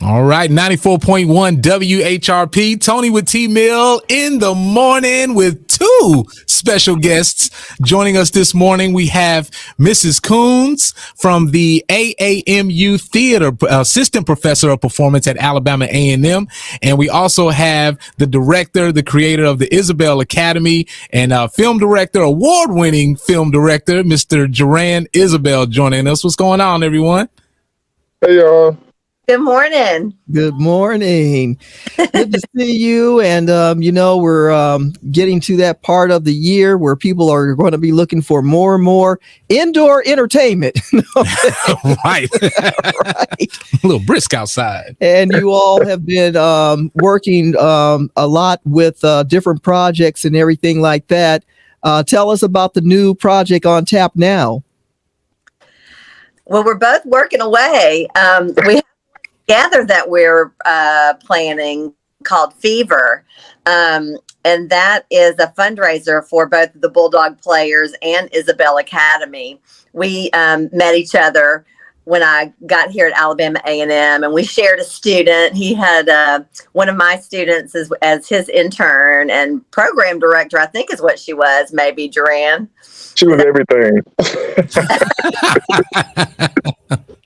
All right, 94.1 WHRP. Tony with T-Mill in the morning with two special guests joining us this morning. We have Mrs. Coons from the AAMU Theater, assistant professor of performance at Alabama A&M. And we also have the director, the creator of the Isabelle Academy, and film director, award-winning film director, Mr. Jurian Isabelle joining us. What's going on, everyone? Hey, y'all. Good morning. Good morning. Good to see you. And, we're getting to that part of the year where people are going to be looking for more and more indoor entertainment. Right. A little brisk outside. And you all have been working a lot with different projects and everything like that. Tell us about the new project on tap now. Well, we're both working away. We have together that we're planning called Fever. And that is a fundraiser for both the Bulldog Players and Isabelle Academy. We met each other when I got here at Alabama A&M, and we shared a student. He had one of my students as his intern and program director, I think is what she was, maybe, Jurian. She was everything.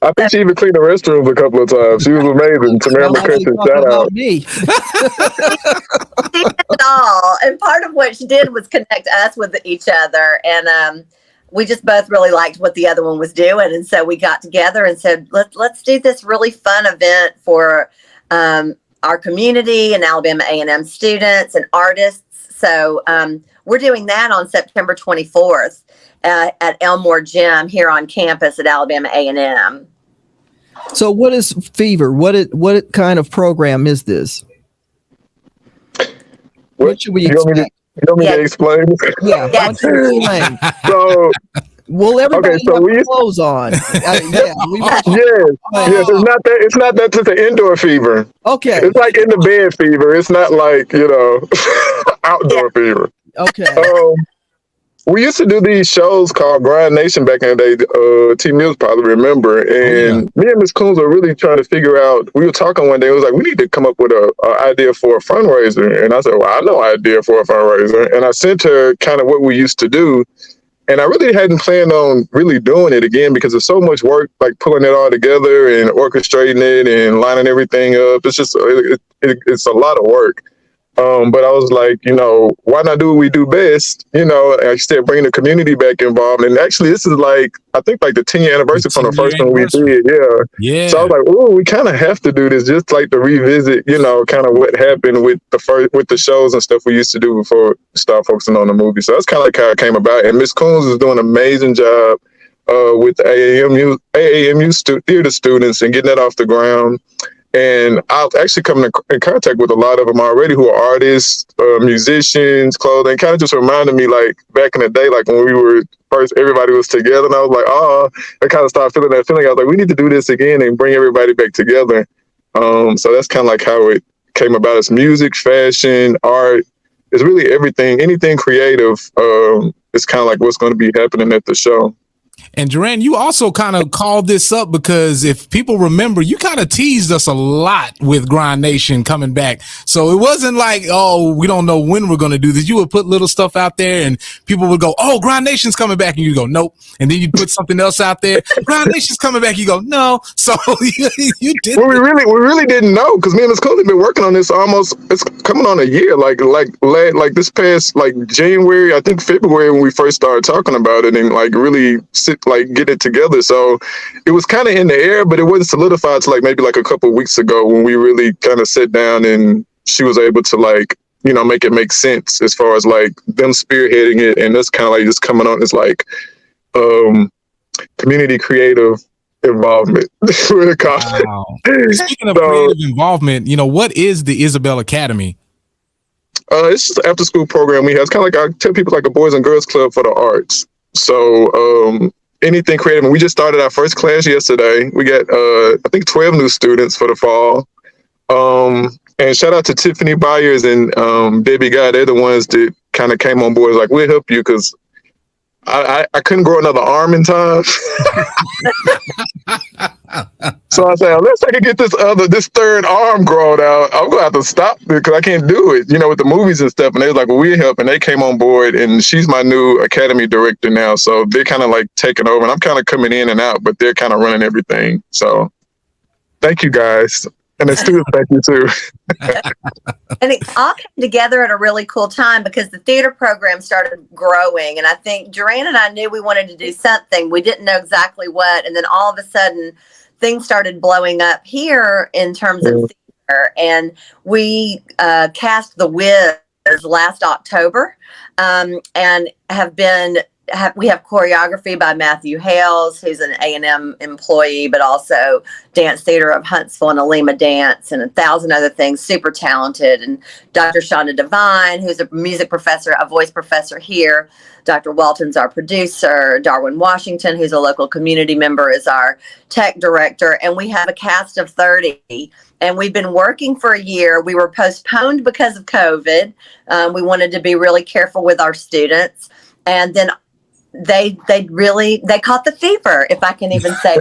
I think she even cleaned the restrooms a couple of times. She was amazing. Tamara McCutcheon, shout out. She did it all. And part of what she did was connect us with each other. And we just both really liked what the other one was doing. And so we got together and said, let's do this really fun event for our community and Alabama A&M students and artists. So we're doing that on September 24th at Elmore Gym here on campus at Alabama A&M. So what is Fever? What kind of program is this? What should we expect? You want me to explain? Yeah. Explain. So, will everybody have clothes on? Yes. It's not that just an indoor fever. Okay. It's like in the bed fever. It's not like, outdoor fever. Okay. We used to do these shows called Grind Nation back in the day. T-Mills probably remember. And me and Ms. Coons were really trying to figure out, we were talking one day, it was like, we need to come up with an idea for a fundraiser. And I said, well, I know an idea for a fundraiser. And I sent her kind of what we used to do. And I really hadn't planned on really doing it again because there's so much work, like pulling it all together and orchestrating it and lining everything up. It's just, it's a lot of work. But I was like, why not do what we do best? And I said, bring the community back involved. And actually, this is I think the 10-year anniversary from the first one we did. Yeah. So I was like, we kind of have to do this just to revisit, kind of what happened with the shows and stuff we used to do before we start focusing on the movie. So that's kind of how it came about. And Ms. Coons is doing an amazing job with the AAMU theater students and getting that off the ground. And I've actually come in contact with a lot of them already who are artists, musicians, clothing, kind of just reminded me back in the day, when we were first, everybody was together. And I was like, I kind of started feeling that feeling. I was like, we need to do this again and bring everybody back together. So that's kind of how it came about. It's music, fashion, art. It's really everything, anything creative. It's kind of what's going to be happening at the show. And Jurian, you also kind of called this up because if people remember, you kind of teased us a lot with Grind Nation coming back. So it wasn't like, we don't know when we're going to do this. You would put little stuff out there and people would go, Grind Nation's coming back. And you go, nope. And then you'd put something else out there. Grind Nation's coming back. You go, no. So you did. Well, we really didn't know because me and Ms. Cole have been working on this it's coming on a year. Like this past January, I think February when we first started talking about it and really get it together. So it was kind of in the air, but it wasn't solidified till maybe a couple of weeks ago when we really kind of sat down and she was able to make it make sense as far as them spearheading it and us kind of just coming on as community creative involvement. Wow. Speaking of creative involvement, what is the Isabelle Academy? It's just an after school program we have. It's kind of I tell people a Boys and Girls Club for the arts. So anything creative. And we just started our first class yesterday. We got, I think 12 new students for the fall. And shout out to Tiffany Byers and Debbie Guy. They're the ones that kind of came on board. We'll help you because I couldn't grow another arm in time. So I said, unless I can get this third arm grown out, I'm gonna have to stop because I can't do it, with the movies and stuff. And they was like, well, we're helping. They came on board, and she's my new academy director now. So they're kind of like taking over, and I'm kind of coming in and out, but they're kind of running everything. So thank you guys. And the students, thank you too. And it all came together at a really cool time because the theater program started growing. And I think Jurian and I knew we wanted to do something. We didn't know exactly what. And then all of a sudden, things started blowing up here in terms of theater. And we cast The Wiz last October and we have choreography by Matthew Hales, who's an A&M employee, but also Dance Theater of Huntsville and Alima Dance and 1,000 other things, super talented. And Dr. Shonda Devine, who's a music professor, a voice professor here. Dr. Walton's our producer. Darwin Washington, who's a local community member, is our tech director. And we have a cast of 30. And we've been working for a year. We were postponed because of COVID. We wanted to be really careful with our students. And then they caught the fever, if I can even say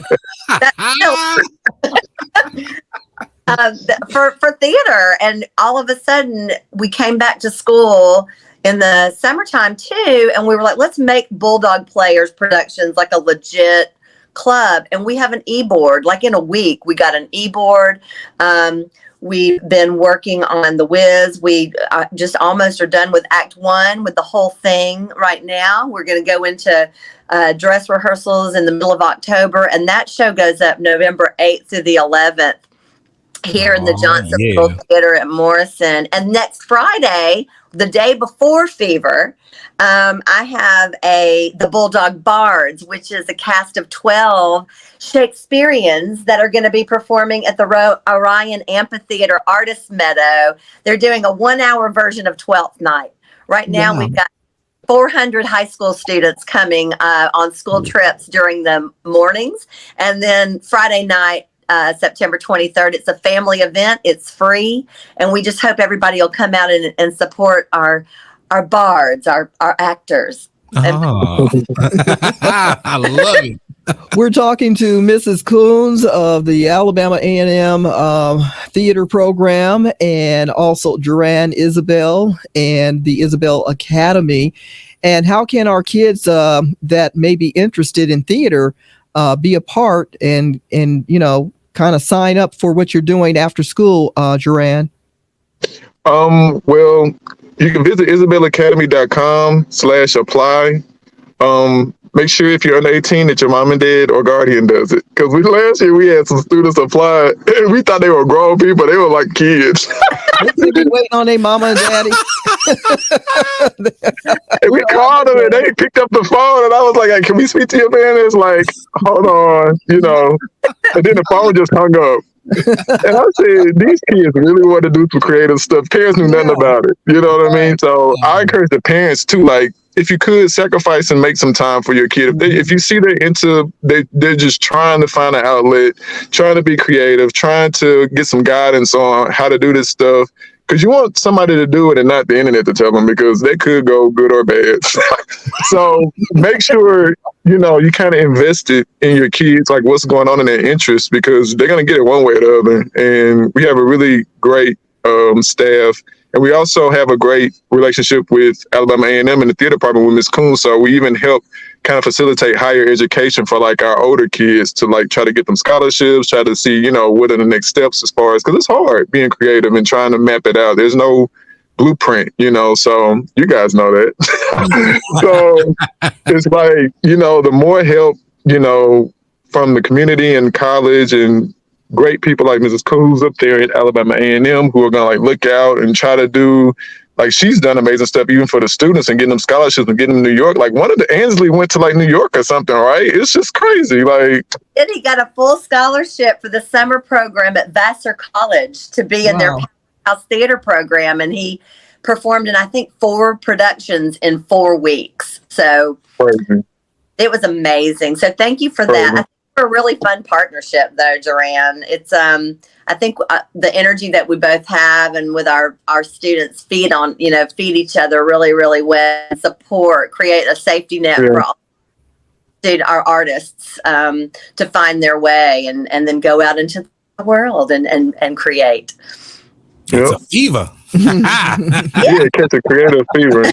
for theater. And all of a sudden we came back to school in the summertime too, and we were like, let's make Bulldog Players Productions like a legit club. And we have an e-board. Like in a week we got an e-board. We've been working on The Wiz. We just almost are done with Act 1 with the whole thing right now. We're going to go into dress rehearsals in the middle of October, and that show goes up November 8th through the 11th here in the Johnsonville Theater at Morrison. And next Friday, the day before Fever, I have the Bulldog Bards, which is a cast of 12 Shakespeareans that are going to be performing at the Orion Amphitheater Artists Meadow. They're doing a 1-hour version of Twelfth Night. Right now, we've got 400 high school students coming on school trips during the mornings. And then Friday night, September 23rd, it's a family event. It's free. And we just hope everybody will come out and support our bards, our actors. Oh. I love it. We're talking to Mrs. Coons of the Alabama A&M theater program, and also Jurian Isabelle and the Isabelle Academy. And how can our kids that may be interested in theater be a part and kind of sign up for what you're doing after school, Jurian? Well, you can visit isabelleacademy.com/apply. Make sure if you're under 18 that your mom and dad or guardian does it. Because last year we had some students apply and we thought they were grown people. They were like kids. They've been waiting on their mama and daddy. And we called them and they picked up the phone and I was like, hey, can we speak to your parents? Like, hold on, And then the phone just hung up. And I said, these kids really want to do some creative stuff. Parents knew nothing about it. You know what I mean? So I encourage the parents too, like, if you could sacrifice and make some time for your kid. If you see they're just trying to find an outlet, trying to be creative, trying to get some guidance on how to do this stuff. Because you want somebody to do it and not the internet to tell them, because they could go good or bad. So make sure, you kind of invest it in your kids, like what's going on in their interests, because they're going to get it one way or the other. And we have a really great staff. And we also have a great relationship with Alabama A&M in the theater department with Ms. Coon. So we even help kind of facilitate higher education for like our older kids to like try to get them scholarships, try to see, what are the next steps as far as, because it's hard being creative and trying to map it out. There's no blueprint, so you guys know that. So it's like, the more help, from the community and college and great people like Mrs. Coons up there at Alabama A&M who are going to like look out and try to do, like she's done amazing stuff even for the students and getting them scholarships and getting them to New York. Like one of the Ansley went to like New York or something, right? It's just crazy. Like, and he got a full scholarship for the summer program at Vassar College to be in their house theater program. And he performed in, I think, 4 productions in 4 weeks. So crazy. It was amazing. So thank you for that. a really fun partnership, though, Duran. It's I think the energy that we both have, and with our students feed each other really, really well, support, create a safety net for all our artists to find their way and then go out into the world and create. It's a fever. Catch a creative fever.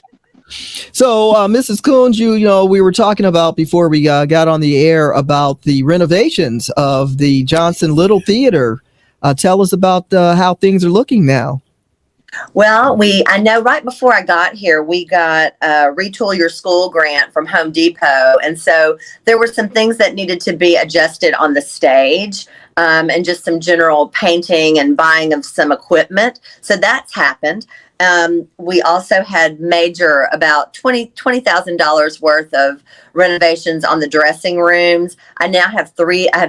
So, Mrs. Coons, we were talking about before we got on the air about the renovations of the Johnson Little Theater. Tell us about how things are looking now. Well, I know right before I got here, we got a Retool Your School grant from Home Depot. And so there were some things that needed to be adjusted on the stage, and just some general painting and buying of some equipment. So that's happened. We also had about $20,000 worth of renovations on the dressing rooms. I now have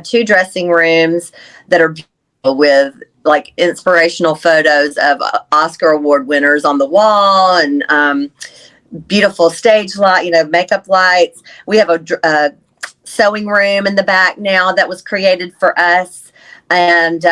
two dressing rooms that are with like inspirational photos of Oscar Award winners on the wall, and beautiful stage light, makeup lights. We have a sewing room in the back now that was created for us. And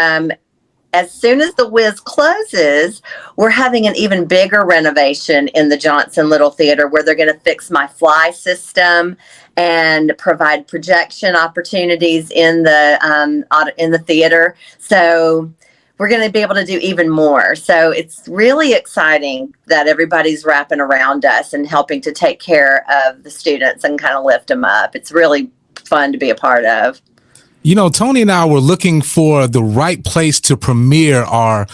as soon as the Wiz closes, we're having an even bigger renovation in the Johnson Little Theater, where they're going to fix my fly system and provide projection opportunities in the theater. So we're going to be able to do even more. So it's really exciting that everybody's wrapping around us and helping to take care of the students and kind of lift them up. It's really fun to be a part of. Tony and I were looking for the right place to premiere our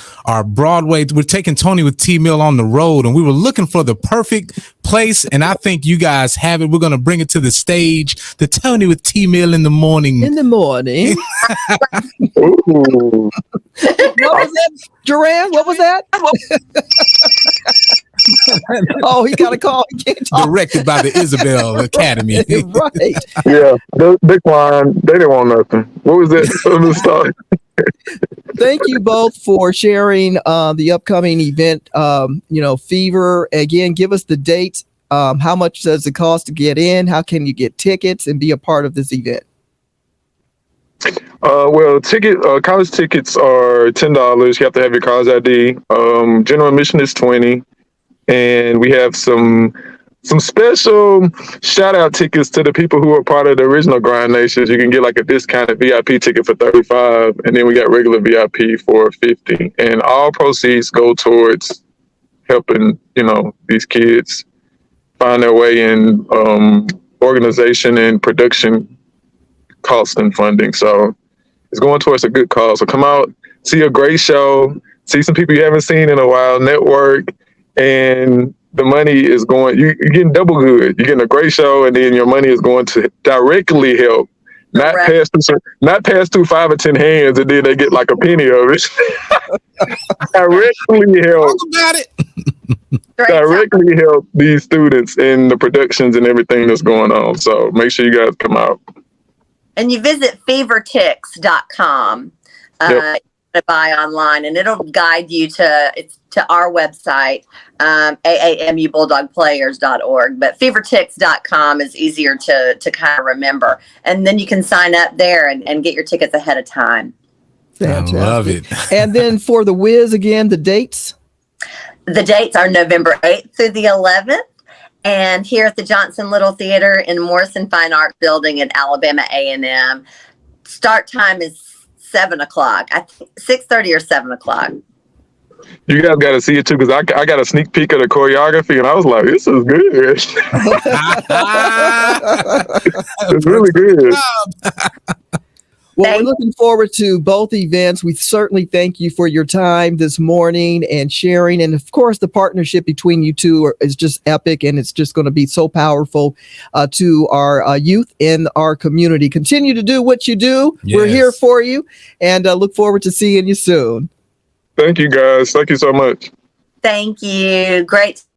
Broadway. We're taking Tony with T-Mill on the road, and we were looking for the perfect place. And I think you guys have it. We're going to bring it to the stage. The Tony with T-Mill in the morning. In the morning. Ooh. What was that, Duran? What was that? Oh, he got a call. He can't talk. Directed by the Isabelle Academy. Right. Yeah, Big Line, they didn't want nothing. What was that? Thank you both for sharing the upcoming event, Fever. Again, give us the dates. How much does it cost to get in? How can you get tickets and be a part of this event? Well, college tickets are $10. You have to have your college ID. General admission is $20. And we have some special shout out tickets to the people who are part of the original Grind Nations. You can get like a discounted VIP ticket for $35, and then we got regular VIP for $50. And all proceeds go towards helping, these kids find their way in organization and production cost and funding. So it's going towards a good cause. So come out, see a great show, see some people you haven't seen in a while, network. And the money is you're getting double good. You're getting a great show, and then your money is going to directly help, not pass through 5 or 10 hands, and then they get like a penny of it. Directly help. Talk about it. Directly help these students in the productions and everything that's going on. So make sure you guys come out. And you visit fevertix.com. To buy online, and it'll guide you to our website, AAMUBulldogPlayers.org, but fevertix.com is easier to kind of remember, and then you can sign up there and get your tickets ahead of time. Fantastic. I love it. And then for the Wiz, again, the dates are November 8th through the 11th, and here at the Johnson Little Theater in Morrison Fine Arts Building at Alabama A&M. Start time is 7 o'clock. I think 6:30 or 7 o'clock. You guys got to see it too, because I got a sneak peek of the choreography, and I was like, "This is good." It's really good. Well, we're looking forward to both events. We certainly thank you for your time this morning and sharing. And of course, the partnership between you two is just epic, and it's just going to be so powerful to our youth in our community. Continue to do what you do. Yes. We're here for you, and look forward to seeing you soon. Thank you, guys. Thank you so much. Thank you. Great